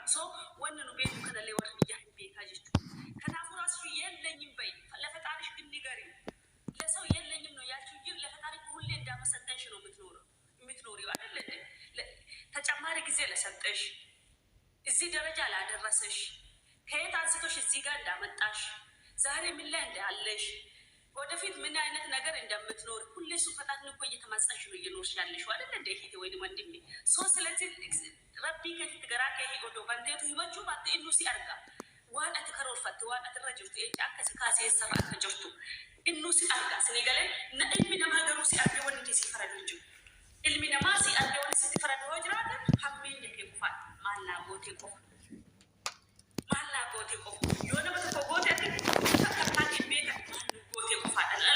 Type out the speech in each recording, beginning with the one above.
so wanna no be kana le war biya be kaje kana fura su yellenyim bay la fatarish gindi gari la saw yellenyim no ya ci la fatarish hulle da masantan shi no mitnori አይደል እንዴ ተጨማሪ ጊዜ ለሰጠሽ እዚህ ደረጃ ላደረሰሽ ከየት አንስቶሽ እዚህ ጋር እንዳመጣሽ ዛሬ ምን ላይ እንዳለሽ ወደፊት ምን አይነት ነገር እንደምትኖር ሁሌ እሱ ፈጣን እኮ እየተማጸንሽ ነው እየኖርሽ ያለሽው አይደል እንዴ ሂቴ ወይንም ወንድሜ ሶ ስለዚህ ረቢ ከትገራ ከሄዶ ባንዴቱ ይመቹ ባንዴ ኢኑ ሲአርጋ ዋና ተከሮር ፈት ዋና ተረጅቱ እጫከ ስካሴ ሰራ ተጀርቱ ኢኑ ሲአርጋ ስኔገለ ነኢም ደማገሩ ሲአርጋ ወንዴ ሲፈረድ እንጂ ilmi namasi ande woni sitti farade hojrata hamminde ke ko fat malla gote ko yona ko gote ati takati beta gote ko fat ala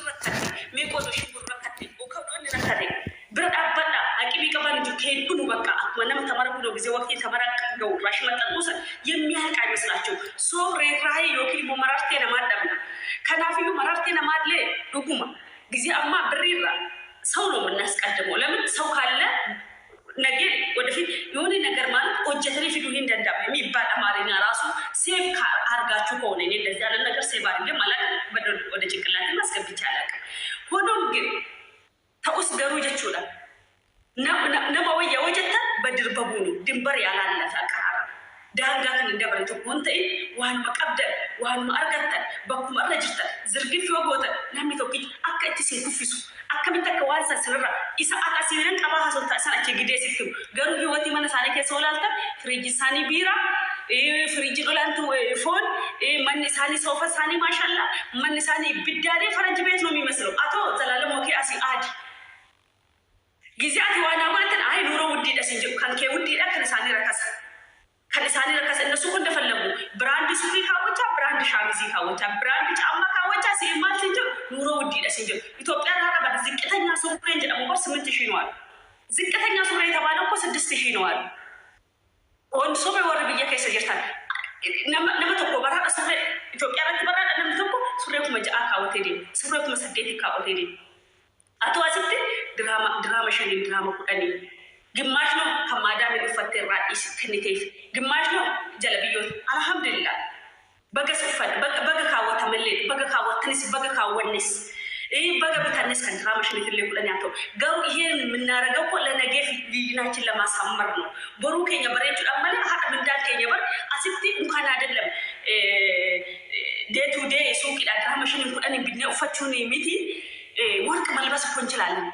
rakati me ko do shibur rakati o ka do ni rakati bir abada akibi kaban ju ke dunu baka manam tamara ko gize wakti tamara gaw rashma tanusa የሚያልቅ አይመስላችሁ ሶ ሬራይ ዮኪ ቦማራርቴ ለማዳምና ከናፊሉ ማራርቴ ለማድለ ዱጉማ ጊዜ አማ ብሪራ ሰው ነው እናስቀድመው ለምን ሰው ካለ ነገ ወደፊት የሆነ ነገር ማለት ኦጀተሪ ፊዱ እንደንዳ የሚባል አማርኛ ራሱ ሴፍ አርጋችሁ ከሆነ እኔ እንደዚህ ያለ ነገር ሴቭ አድርጌ ማለት ወደ ጭንቅላቴ ማስገብቻ አላውቅ ሆኖም ግን ተውስ ገሩ ይችላል ነማወያ ወጀታ በድርበቡኑ ድንበር ያላለፈ አቀራራ ዳንጋትን እንደበረቱ ኮንተይ ዋን መቀበደ ዋን ማርገተ በኩም አረጅተ ዝርግፍ ወጎተ ለሚቶኪ አከቲ ሲኩፊሱ አከሚተከ ዋንሳ ስራ ኢሳ አቃሲረን ቀባሃ ሶታ ሳናቸ ግዴ ሲክም ገሩ ህይወት ይመነሳለ ከሶላልተ ፍሪጅ ሳኒ ቢራ ፍሪጅ ዶላንቱ ፎን ማን ሳኒ ሶፋ ሳኒ ማሻአላ ማን ሳኒ ቢዳሬ ፈረንጅ ቤት ነው የሚመስለው አቶ ዘላለም ኦኬ አሲ አድ ጊዜያት ዋና ማለት አይ ኑሮ ውድ ደስ እንጂ ካንከ ውድ ዳ ከነሳኒ ረከሰ እነሱ እንደፈለጉ ብራንድ ሱሪ ካወጫ ብራንድ ሻሚዚ ካወጫ ብራንድ ጫማ ካወጫ ሲማል እንጂ ኑሮ ውድ ደስ እንጂ ኢትዮጵያ ራራ በዝቅተኛ ሱሪ እንጂ ደግሞ 8000 ነው አለ ዝቅተኛ ሱሪ የተባለው እኮ 6000 ነው አለ ወን ሶበ ወር ብዬ ከሰጀርታ ነመተኮ በራ አሰፈ ኢትዮጵያ ራት በራ ነመተኮ ሱሪው መጃ ካወቴዲ ሱሪው መሰደት ካወቴዲ አቶ አስት ድራማ ሸኒ ድራማ ቁጠኒ ግማሽ ነው ከማዳም ይፈተር ራዲስ ከኒቴፍ ግማሽ ነው ጀለብዮት አልহামዱሊላህ በገሰፈን በገካወተ መለ በገካወተንስ በገካወንስ በገበታንስ ከድራማ ሸኒ ትልቁ ለኛቶ ጋው ይሄን ምናረጋው እኮ ለነገ ፊልናችን ለማሳመር ነው ቦሩከኛ በሬቱ አመለ ሀቅ ምንዳልከኛ በር አስቲ እንኳን አይደለም ዴይ ቱ ዴይ ሱቅ ድራማ ሸኒ ቁጠኒ ቢነ ኡፈቹኒ ሚቲ ወርቅ መልበስ እኮ እንችላለን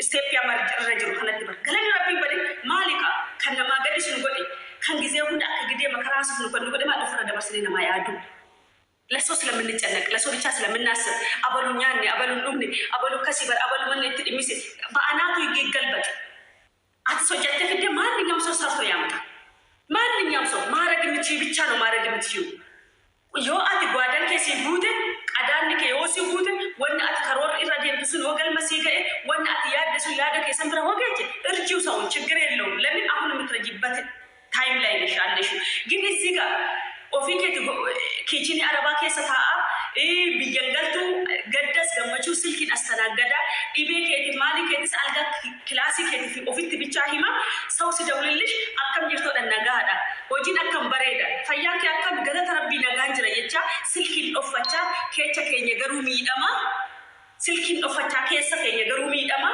ስቴፕ ያማር ረጅሩ ከነት በር ገለኝ ረቢ በዲ ማሊካ ከነማ ገዲስ ነው ጎዲ ከን ጊዜው እንደ አከግዴ መከራስ ነው ጎዲ ማለት ፈረደ በስለና ማያዱ ለሶ ስለምንጨነቅ ለሶ ብቻ ስለምናስብ አበሉኛኔ አበሉሉም አበሉ ከሲበር አበሉ ምን እንትድሚስ በአናቱ ይገገልበጥ አትሶጀተ ከደ ማንኛውም ሰው ሰርቶ ያመጣ ማንኛውም ሰው ማረግ ምቺ ብቻ ነው ማረግ ምቺው ዮአት ጓዳን ከሲ ቡደ አዳን ከዮሲ ቡደ ወናት ከሮር ኢራዲን ብስን ወገል መሲገ ወናት ያደሱ ያደከ ሰምራ ወገጭ እርጂው ሰው ችግር የለው ለምን አሁን የምትረጂበት ታይም ላይ ነሻለሽ ግን እዚህ ጋር ኦፊኬት ኪቺኒ አረባ ከሰታ ቢየንገልቱ ገደስ ገመቹ ስልኪን አስተናገዳ ኢቤኬት ማሊኬት አልጋ ክላሲኬት ኦፊት ብቻ ሂማ ሰው ሲደውልልሽ አከም ጅርቶ ደነጋዳ ወጂን አከም በሬዳ ፈያክ አከም ገለተ ረቢ ነጋንጅራ የቻ ስልኪን ኦፈቻ ከቸ ከኘ ገሩ ሚዳማ ስልኪን ኦፈቻ ከሰ ከኘ ገሩ ሚዳማ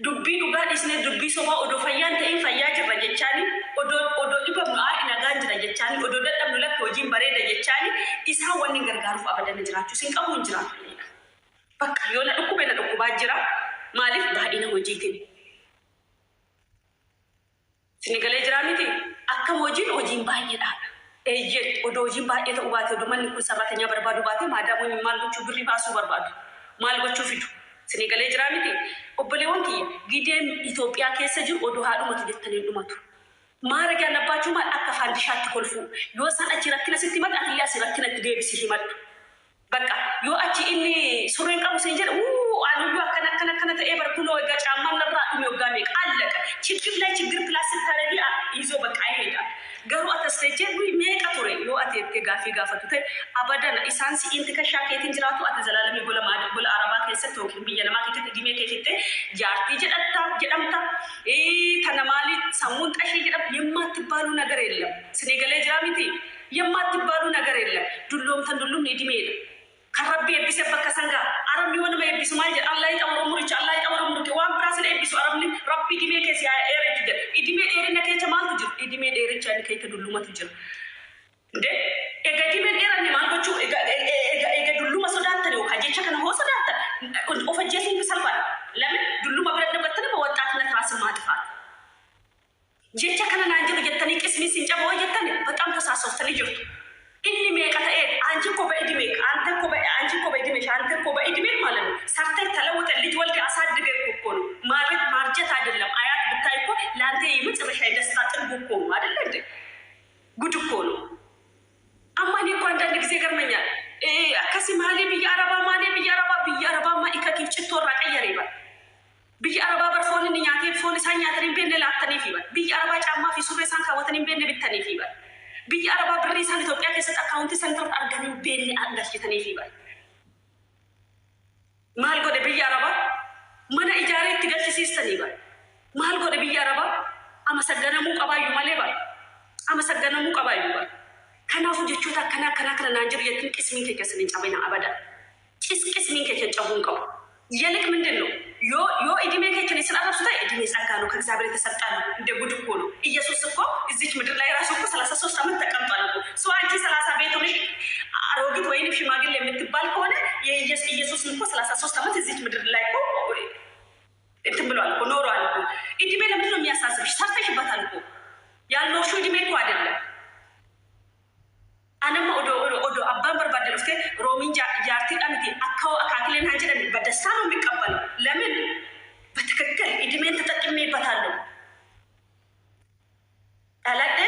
ዱቢ ዱጋ ዲስነ ዱቢ ሶባ ኦዶ ፈያን ተይ ፈያጅ ረጀቻኒ ኦዶ ዲበም አይ ነጋንጅራ የቻኒ ኦዶ ደደም ለከ ወጂን በሬዳ የቻኒ ኢሳ ወንን ገርጋሩፍ አበደን ጅራቹ ሲንቀሙ እንጅራቱ በቃ የሆነ እኮ በለ እኮ ባጅራ ማለት ባዲነ ወጂቲን ሲኒገለ ጅራሚቲ አከም ወጂን ባየዳ እጄ ኦዶ ወጂን ባየተ ኡባቴ ኦዶ ማን ኩ ሰራተኛ በርባዱ ባቴ ማዳሙኝ ማልጎቹ ብሪ ባሱ በርባዱ ማልጎቹ ፊቱ ሲኒገለ ጅራሚቲ ኦበሌወንቲ ጊዴም ኢትዮጵያ ከሰጅ ኦዶ ሃዱ መትደተነ ዱማቱ ማረግ ያለባችሁ ማለት አከፋንድ ሻት ኮልፉ ዮሳአቺ ረክነ ስትመጣ አትያስ ረክነ ትደብስ ሲመጣ በቃ ዮአቺ እኔ ሱሬን ቀሙ ሲጀር አሉ አከነከነ ተኤበር ኩሎ ጋጫማ ነራ ኡሚዮጋሜ ቃለቀ ችግር ፕላስ ታረዲ ይዞ በቃ ይሄዳል ገሩ አተስተቼ ሜቃቶሬ ዮአቲ ጋፊ ጋፈቱተ አበደን ኢሳንሲ ኢንት ከሻከት እንጅራቱ አተዘላለም ይጎለማ ጎለ አረባ ከሰተው ቢየለማ ከትዲሜ ከፊቴ ጃርቲ ጀዳምታ ተነማሊ ሰሙን ጠሽ ጀዳም የማትባሉ ነገር ነገር የለም ስኔገሌ ጅራሚቲ የማትባሉ ነገር የለም ዱሎም ተንዱሉም እድሜ ከረቢ ኤቢስ በከሰንጋ አረም የሆነ ኤቢስ ማል አላህ ይጠወረሙርች አላህ ይጠወረሙርች ዋን ብራስን ኤቢስ አረም ረቢ ዲሜ ከሲ ኤሬጅ እድሜ ኤሪነ ከየተ ማልቱ ጅር እድሜ ኤሬቻ ከየተ ዱሉማት ጅር እንዴ ኤገዲሜ ኤራኒ ማልቶቹ ኤገዱሉማ ሶዳተ ነው ካጀቻ ከነ ሆሰዳተ ኦፈጀሲን ሰልፋ ለምን ዱሉማ ብረደ በተነ ወጣትነት ራስ ማጥፋት ጀቻ ከነ ናንጀ በጀተኒ ቅስሚ ሲንጨቦ ወጀተኒ በጣም ተሳሰፍተ ልጅርቱ ኢኒ ሜቀተ አንቺ እኮ በእድሜ አንተ እኮ አንቺ እኮ በእድሜ አንተ እኮ በእድሜ ማለት ነው ሰርተህ ተለውጠ ልጅ ወልድ አሳድገ እኮ ነው ማርጀት አይደለም አያት ብታይ እኮ ላንተ የመጨረሻ ደስታ ጥንቡ እኮ ነው አይደል እንዴ ጉድ እኮ ነው አማኒ እኮ አንዳንድ ጊዜ ገርመኛል አከሲ ማሊ ቢያረባ ማሊ ቢያረባ ማኢከኪፍ ጭቶራ ቀየረ ይባል ቢያረባ በርፎልን ኛቴ ፎን ሳኛ ተሪም በእነ ላተኔፍ ይባል ቢያረባ ጫማ ፊሱሬ ሳንካ ወተኒም በእነ ቢተኔፍ ይባል ቢያረባ ብሪሳን ኢትዮጵያ ከሰጣ አካውንት ሰንተር አርጋኒ በእነ አንዳሽ ተኔፍ ይባል ማል ጎደ ቢያረባ ማና ኢጃሬ ትገጭ ሲስተን ይባል ማል ጎደ ቢያረባ አመሰገነሙ ቀባዩ ማለባል አመሰገነሙ ቀባዩ ይባል ከናፉ ጀቹታ ከና ናንጀር የትን ቅስሚን ከከስን ጫበና አበዳ ቅስሚን ከከጫቡን ቀው የልክ ምንድነው ዮ ኢዲሜ ከከነ ስላፈሱታ ኢዲሜ ጸጋ ነው ከእግዚአብሔር የተሰጣ ነው እንደ ጉድ እኮ ነው ኢየሱስ እኮ እዚች ምድር ላይ ራሱ እኮ 33 ዓመት ተቀምጧል እኮ ሶ አንቺ 30 ቤት ሆነሽ አሮጊት ወይንም ሽማግሌ የምትባል ከሆነ የኢየሱስ እኮ 33 ዓመት እዚች ምድር ላይ እኮ እንትን ብሏል እኮ ኖሯል እኮ ኢዲሜ ለምንድን ነው የሚያሳስብሽ ሰርተሽበታል እኮ ያለው ሹ ኢዲሜ እኮ አይደለም አነማ ኦዶ አባን በርባደል እስከ ሮሚንጃ ያርቲ አንቲ አካው አካክለን አንጀለ በደስታ ነው የሚቀበለው ለምን በትክክል ኢድሜን ተጠቅሜበታለሁ አላደ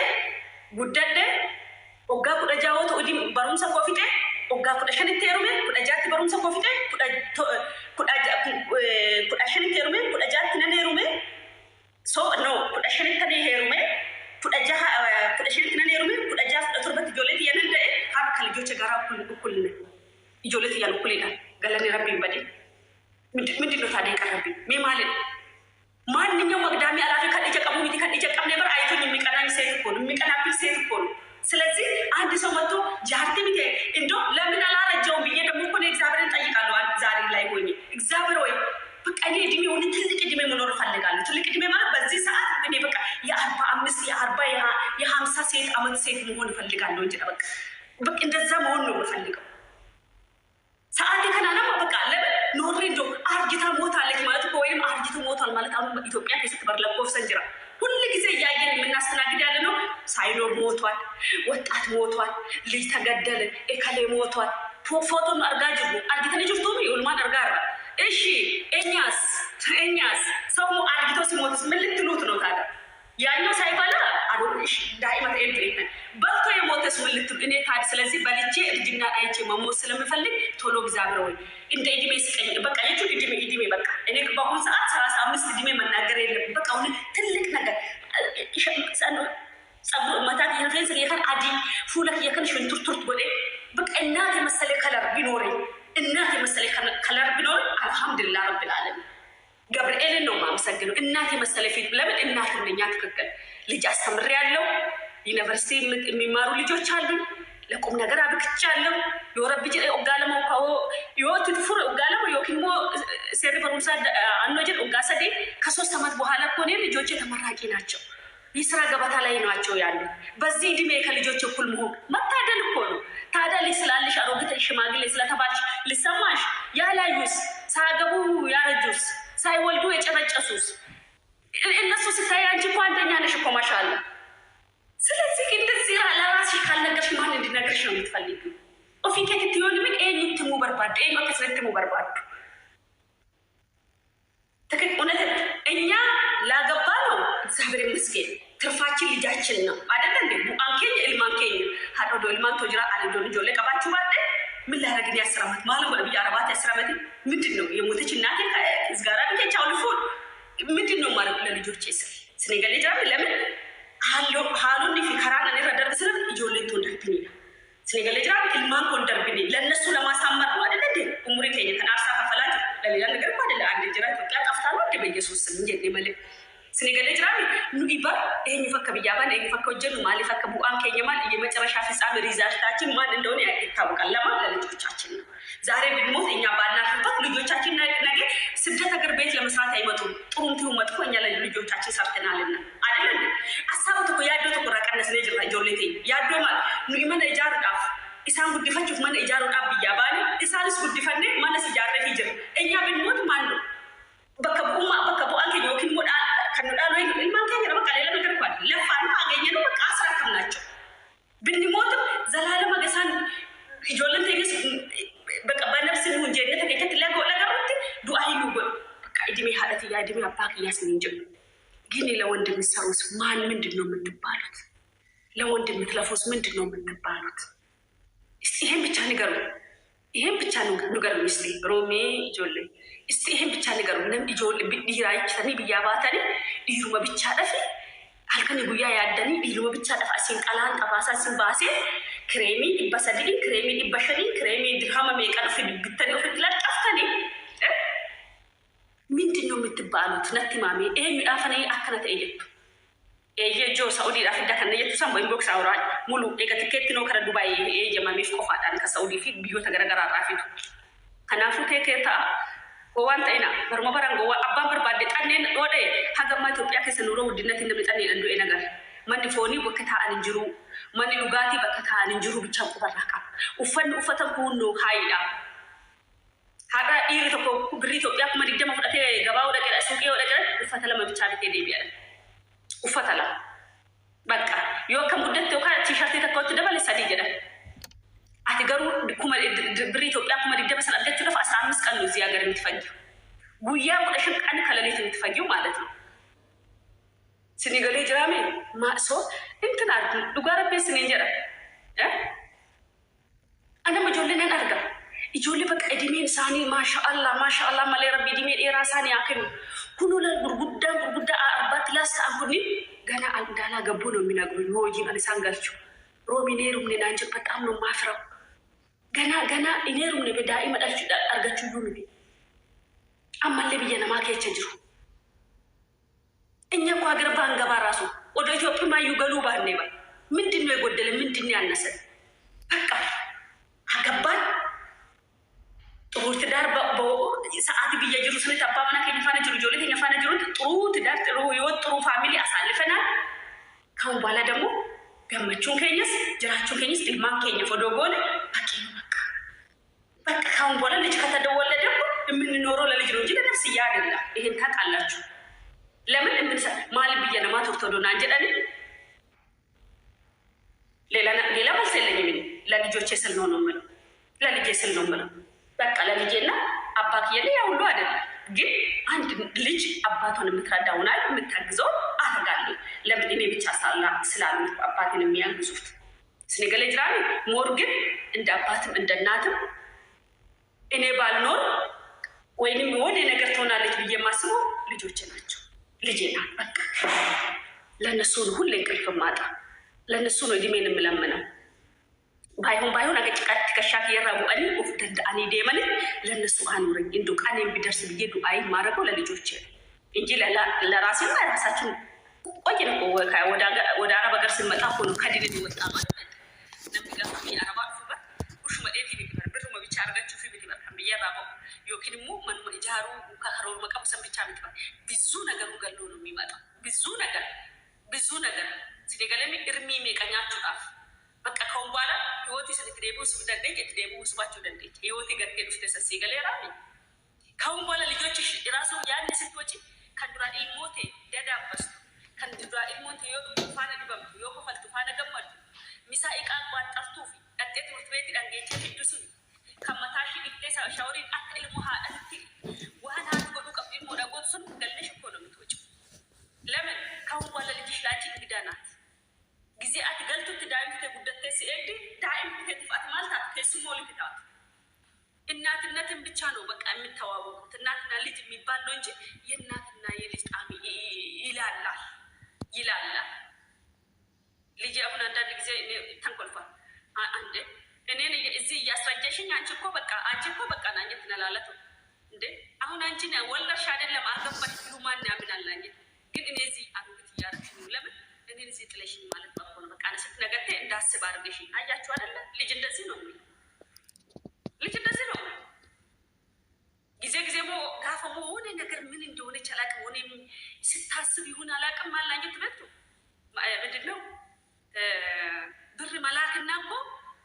ጉደደ ኦጋ ኩደጃወቱ ኢድም በሩንሰ ኮፊቴ ኦጋ ኩደሸን ተሩሜ ኩደጃት በሩንሰ ኮፊቴ ኩደሸን ተሩሜ ኩደጃት ነኔሩሜ ሶ ኖ ኩደሸን ተኔሩሜ ኩደሸን ተኔሩሜ ኩደጃት ቱርበት ጆሌት የነደ ካል ጆቸ ጋራ ኩል ጆሌት ያሉ ኩል ይላል ገለኔ ረቢ በዲ ምንድነው ታዲያ ቀረብ ማለት ማንኛውም መቅዳሚ አላፊ ከዲጀ ቀሙሚቲ ከዲጀ ቀም ነበር አይቶኝ የሚቀናኝ ሴት እኮ ነው የሚቀናብኝ ሴት እኮ ነው ስለዚህ አንድ ሰው መጥቶ ጃርቲ ሚቴ እንዶ ለምን አላረጀውም ብዬ ደግሞ እኮ እግዚአብሔርን ጠይቃለሁ ዛሬ ላይ ሆኜ እግዚአብሔር ወይ በቃ እኔ እድሜ ሆነ ትልቅ እድሜ መኖር ፈልጋለሁ ትልቅ እድሜ ማለት በዚህ ሰዓት እኔ በቃ የ45 የ40 የ50 ሴት አመት ሴት መሆን ፈልጋለሁ እንጂ በቃ እንደዛ መሆን ነው የምፈልገው ሰዓት ከናናማ በቃ ለምን ኖርሪንዶ አርጅታ ሞታለች ማለት እኮ ወይም አርጅቱ ሞታል ማለት አሁን ኢትዮጵያ ከስትበር ለቆፍ ሰንጅራ ሁሉ ጊዜ ያየን የምናስተናግድ ያለ ነው ሳይኖር ሞቷል ወጣት ሞቷል ልጅ ተገደለ እከሌ ሞቷል ፎቶን አርጋጅ አርጅተ ልጅ ቶሚ ወልማን አርጋራ እሺ እኛስ ሰው አርጅቶ ሲሞትስ ምን ልትሉት ነው ታዲያ ያኛው ሳይባላ አዶሽ ዳይመት ኤልቤት በልቶ የሞተስ ምን ልትሉ እኔ ታዲያ ስለዚህ በልጄ እርጅና አይቼ መሞት ስለምፈልግ ቶሎ እግዚአብሔር ወይ እንደ እድሜ ስቀኝ በቃ የቱ እድሜ በቃ እኔ በአሁኑ ሰዓት 35 እድሜ መናገር የለም በቃ አሁን ትልቅ ነገር ጸጉር መታት የፈንስ የከን አዲ ፉለክ የከን ሽንቱርቱርት ጎዴ በቃ እናት የመሰለ ከለር ቢኖረኝ አልሐምዱሊላህ ረብል ዓለሚን ገብርኤልን ነው ማመሰግነው እናት የመሰለ ፊት ለምን እናት እንደኛ ትክክል ልጅ አስተምሬያለሁ ዩኒቨርሲቲ የሚማሩ ልጆች አሉ ለቁም ነገር አብቅቻለሁ የወረብጅ ኦጋለማው ካው የወትፍሩ ኦጋለማው የኪሞ ሴሪበሩሳ አንወጀን ኦጋሰዴ ከ3 ዓመት በኋላ ኮኔ ልጆቼ ተመራቂ ናቸው ይስራ ገበታ ላይ ናቸው ያሉ በዚህ እድሜ ከልጆች እኩል መሆን መታደል እኮ ነው ታዲያ ልስላልሽ አሮጊት ሽማግሌ ስለተባልሽ ልሰማሽ ያላዩስ ሳገቡ ያረጁስ ሳይወልዱ የጨረጨሱስ እነሱ ስታይ አንቺ እኮ አንደኛ ነሽ እኮ ማሻአላ ስለዚህ እንደዚህ ለራስሽ ካልነገርሽ ማን እንዲነግርሽ ነው የምትፈልጊው ኦፊኬት ትይሆን ምን ኤኒት ሙበርባድ ኤኒት ሙበርባድ ተከቁነት እኛ ላገባ ነው እግዚአብሔር ይመስገን ትርፋችን ልጃችን ነው አይደል እንዴ አንከኝ ኢልማንከኝ ሀዶ ኢልማን ተጅራ አለዶ ልጅ ለቀባችሁ ማለት ምን ላረግኝ ያስራመት ማለት ወደ ቢያረባት ያስራመት ምንድነው የሞተች እናቴ እዝጋራ ብቻው ልፎን ምንድነው ማለት ለልጆቼ ስነገለ ጃብ ለምን ሃሉን ፊከራን እኔ ረደርስን ይጆለቱ እንደርብኝ ስነገለ ጃብ ኢልማን ኮንደርብኝ ለነሱ ለማሳመር ነው አይደል እንዴ ኡምሪ ከየ ተናርሳ ከፈላት ለሌላ ነገር አይደል አንድ ጅራ ኢትዮጵያ ጠፍታለሁ እንደ በኢየሱስ ስም እንጂ መልክ ስኒገለ ጅራሚ ኑዲባ ይሄን ፈከ ብያባን ይሄን ፈከ ወጀኑ ማሊ ፈከ ቡአን ከየማል የመጨረሻ ፍጻሜ ሪዛልታችን ማን እንደሆነ ይታወቃል። ለማን ለልጆቻችን ነው። ዛሬ ብንሞት እኛ ባናፍበት ልጆቻችን ነገ ስደት ሀገር ቤት ለመስራት አይመጡም። ጥሩም ትሁን መጥፎ እኛ ለልጆቻችን ሰርተናልና አይደል እንዴ? አሳቡት እኮ ያዶ ተቆራ ቀነስ ነው ጅራ ጆሌቴ ያዶ ማለት ኑይመን ኢጃር ዳፍ ኢሳን ጉድፈችፍ ማን ኢጃሩ ዳብ ብያባን ኢሳንስ ጉድፈኔ ማነስ ኢጃረፍ ይጅር እኛ ብንሞት ማን ነው በከቡማ በከቡአን ከዮኪን ሞዳ ከነዳሉ ኢማን ከኛ በቃ ሌላ ነገር እንኳን ለፋን አገኘነው በቃ አስራክም ናቸው። ብንሞትም ዘላለም አገሳን ይጆለን ተይስ በቃ በነፍስ ነው እንጂ እንደ ተከተት ለገሩት ዱአይ ነው በቃ እድሜ ሀለት ያ እድሜ አባክ ያስንጀ ግን ለወንድም ሰውስ ማን ምንድነው የምትባሉት? ለወንድም ምትለፉስ ምንድነው የምትባሉት? እስቲ ይሄን ብቻ ንገሩ። ይሄን ብቻ ነው ንገሩ። እስቲ ሮሜ ጆሌ እስቲ ይሄን ብቻ ንገሩ። ለም ጆሌ ቢዲራይች ተኒ ቢያባታኒ ዲሩማ ብቻ ደፊ halkan guyyaa yaaddanii dhiiruma bicha dhafaasiin qalaan qabaasaasin baasee kireemii 300 kireemii 500 kireemii dirhama meeqan fi bittanii ofitti laxxaftanii ምንድን ነው የምትባሉት? ነቲ ማሜ ይሄ ሚዳፈኔ አከነ ተይየቱ ኤየጆ ሳኡዲ ዳፍዳ ከነየቱ ሰም በኢንቦክስ አውራ ሙሉ ኤገትኬት ነው ከረ ዱባይ ኤየ ማሜ ቆፋዳን ከሳኡዲ ፊ ቢዮ ተገረገራ ራፊቱ ከናፉ ከከታ ወዋንታይና በርመበራን ጎዋ አባን በርባደ ቀኔን ወደ ሀገማ ኢትዮጵያ ከሰኑሮ ውድነት እንደመጣኔ እንዶ ነገር ማን ፎኒ ወከታ አንጅሩ ማን ሉጋቲ በከታ አንጅሩ ብቻ ቆራካ ኡፈን ኡፈተን ኩኑ ሃይዳ ሀዳ ኢሪ ተኮ ብሪ ኢትዮጵያ ኩመ ዲደማ ፈዳቴ ገባው ደገ ሱቂ ወደ ገ ኡፈተለ መብቻ ለቴ ዴቢያል ኡፈተላ በቃ የወከም ጉደት ተውካ ቲሸርት ተኮት ደበለ ሰዲ ጀዳ አትገሩ ኩመ ብሪ ኢትዮጵያ ኩመ ዲደማ ሰላደችሁ ደፍ 15 ቀን ነው እዚህ ሀገር የምትፈጅው ጉያ ወደሽም ቀን ከለሌት የምትፈጅው ማለት ነው። ስኒገሌ ጅራሜ ማሶ እንትና ዱጋረቤ ስኒንጀራ አነ መጆለነን አርጋ ይጆለ በቃ እድሜን ሳኒ ማሻአላ ማለ ረቢ እድሜን ኤራሳኒ ያከም ኩኑ ለጉርጉዳ አርባት ላስ አንኩኒ ገና አልዳላ ገቡ ነው የሚነግሩኝ ወጂ ማለሳን ገልቹ ሮሚኔሩም ነናንጀ በጣም ነው ማፍራው ገና ኢኔሩም ነው በዳይ መዳች አርጋችሁ ይሁን አማለ ቢየና ማከቸ ጅሩ እኛ እኮ ሀገር ባንገባ ራሱ ወደ ኢትዮጵያ ማዩ ገሉ ባኔባ ምንድነው የጎደለ ምንድነው ያነሰ? በቃ አገባን ጥሩ ትዳር ሰዓት ቢየጅሩ ስለ ተባባና ከነፋነ ጅሩ ጆሌ ከነፋነ ጅሩ ጥሩ ትዳር ጥሩ ህይወት ጥሩ ፋሚሊ አሳልፈናል። ካሁን በኋላ ደግሞ ገመቹን ከኝስ ጅራቹን ከኝስ ኢልማን ከኝ ፎዶጎል በቃ ካሁን በኋላ ልጅ ከተደወለ ደግሞ የምንኖረው ለልጅ ነው እንጂ ለነፍስ ያደላ ይሄን ታውቃላችሁ። ለምን እንሰ ማል ቢየና ማቶርቶዶና አንጀዳኒ ሌላ መልስ የለኝም። ለልጆቼ ስል ነው የምለው ለልጄ ስል ነው የምለው በቃ ለልጄና አባት የለ ያው ሁሉ አይደለም። ግን አንድ ልጅ አባቱን የምትረዳውና የምታግዘው አደርጋለሁ። ለምን እኔ ብቻ ስላሉ አባቴን የሚያግዙት ስኒገለ ጅራሚ ሞር ግን እንደ አባትም እንደ እናትም እኔ ባልኖር ወይንም ወደ ነገር ትሆናለች ብዬ ማስበው ልጆቼ ናቸው። ልጄና በቃ ለነሱ ነው ሁሌ እንቅልፍ ማጣ ለነሱ ነው እድሜን የምለምነው። ባይሆን አገጭቃት ከሻክ የራቡ አኒ ኡፍተንደ አኒ ደመን ለነሱ አኑረኝ እንዶ ቃኔን ቢደርስ ብዬ ዱአይ ማረገው ለልጆቼ እንጂ ለራሴና ራሳችን ቆይነ ወደ አረብ ሀገር ስንመጣ እኮ ነው ከዲን ይወጣ ማለት ለምገፋ የአረባ ፉባ ኡሽ መዴት ይብር ብሩ መብቻ አርጋችሁ ፊ ቢት በቃ በየራባው ዮኪንሙ ማን ኢጃሩ ከኸሮር መቀበሰን ብቻ ምትባ ብዙ ነገሩ ገሎ ነው የሚመጣው ብዙ ነገር ሲደገለሚ እርሚ መቀኛችሁ ጣፍ በቃ ካሁን በኋላ ህይወት ስለትደቡ ስለደደኝ ትደቡ ስባችሁ ደደኝ ህይወት ገርቴ ውስጥ ሲገለ ያራሚ ካሁን በኋላ ልጆችሽ ራሱ ያን ስትወጪ ከዱራ ኢሞቴ ደዳበስ ከዱራ ኢሞቴ ፋና ዲበም ፋል ፋና ገመድ ሚሳኢቃ ቋጣፍቱ አጤት ወትቤት ዳንጌቼ ፍዱሱ ከመታሽ ዲፕሌሳ ሻውሪ አጥል ሙሃ አንቲ ዋና ተቆዱ ቀብዲ ሞዳጎሱን ገልሽ እኮ ነው የምትወጪው። ለምን ካሁን በኋላ ልጅሽ ላንቺ እንግዳ ናት። ጊዜ አትገልቱት ዳይምት ጉደተ ሲኤዲ ዳይምት ተጥፋት ማለት ከስሙ ልትታት እናትነትን ብቻ ነው በቃ የምታዋወቁት። እናትና ልጅ የሚባል ነው እንጂ የእናትና የልጅ ጣሚ ይላል። ልጅ አሁን አንዳንድ ጊዜ ተንቆልፏል። አንዴ እኔን እዚህ እያስረጀሽኝ አንቺ እኮ በቃ ናኘት ነላለቱ እንዴ አሁን አንቺ ወለድሽ አይደለም አገባሽ ብሉ ማን ያምናል? ናኘት ግን እኔ እዚህ አድርግት እያደረግሽ ነው። ለምን እኔ እዚህ ጥለሽኝ ማለት ነው። በቃ ስትነገርቴ እንዳስብ አድርገሽ አያችሁ አይደለ? ልጅ እንደዚህ ነው። ልጅ እንደዚህ ነው። ጊዜ ጋፈ ሆነ ነገር ምን እንደሆነ አላውቅም። ሆነ ስታስብ ይሁን አላውቅም። አላኘት በቱ ምንድን ነው ብር መላክና እኮ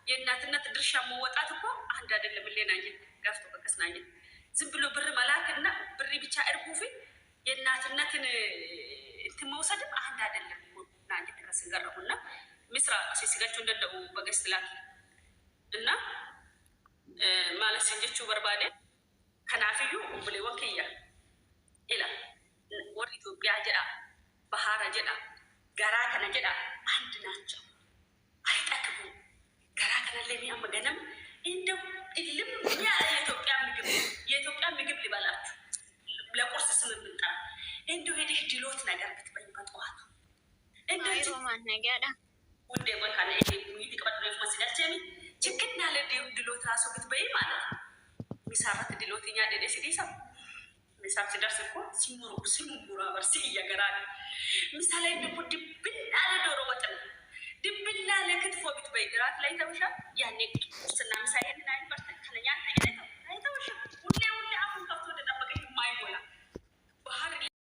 የእናትነት ድርሻ መወጣት እኮ አንድ አይደለም። ሌናኝት ጋፍቶ በቀስናኝት ዝም ብሎ ብር መላክና ብር ብቻ እርጉፊ የእናትነትን እንትን መውሰድም አንድ አይደለም። ናኝት ከስገረሙና ምስራ ሲስጋቸው እንደደው በገስት ላኪ እና ማለት ሲንጀቹ በርባዴ ከናፍዩ ኡብሌ ወክያ ኢላ ወር ኢትዮጵያ ጀዳ ባህራ ጀዳ ጋራ ከነ ጀዳ አንድ ናቸው። አይጠቅሙም። ጋራ ከነ ለሚያም ገነም እንደው እልም ያለ የኢትዮጵያ ምግብ ሊበላችሁ ለቁርስ ስም ብንጣ እንደው ሄደሽ ድሎት ነገር ብትበይ በጠዋት እንደው ማን ነገዳ ወደ ወካለ ይጥቀጥሉ መስላችኝ ችግና ለድሎት ራሱ ብትበይ ማለት ነው። ሚሳራት ድሎትኛ ደደ ሲዲሳ ሚሳብ ሲደርስ እኮ ሲሙራ በርሲ እያገራል ምሳሌ ድብና ለዶሮ ወጥ ነው። ድብና ለክትፎ ብትበይ ራት ላይ ተውሻ ያኔ ቁርስና ምሳሌ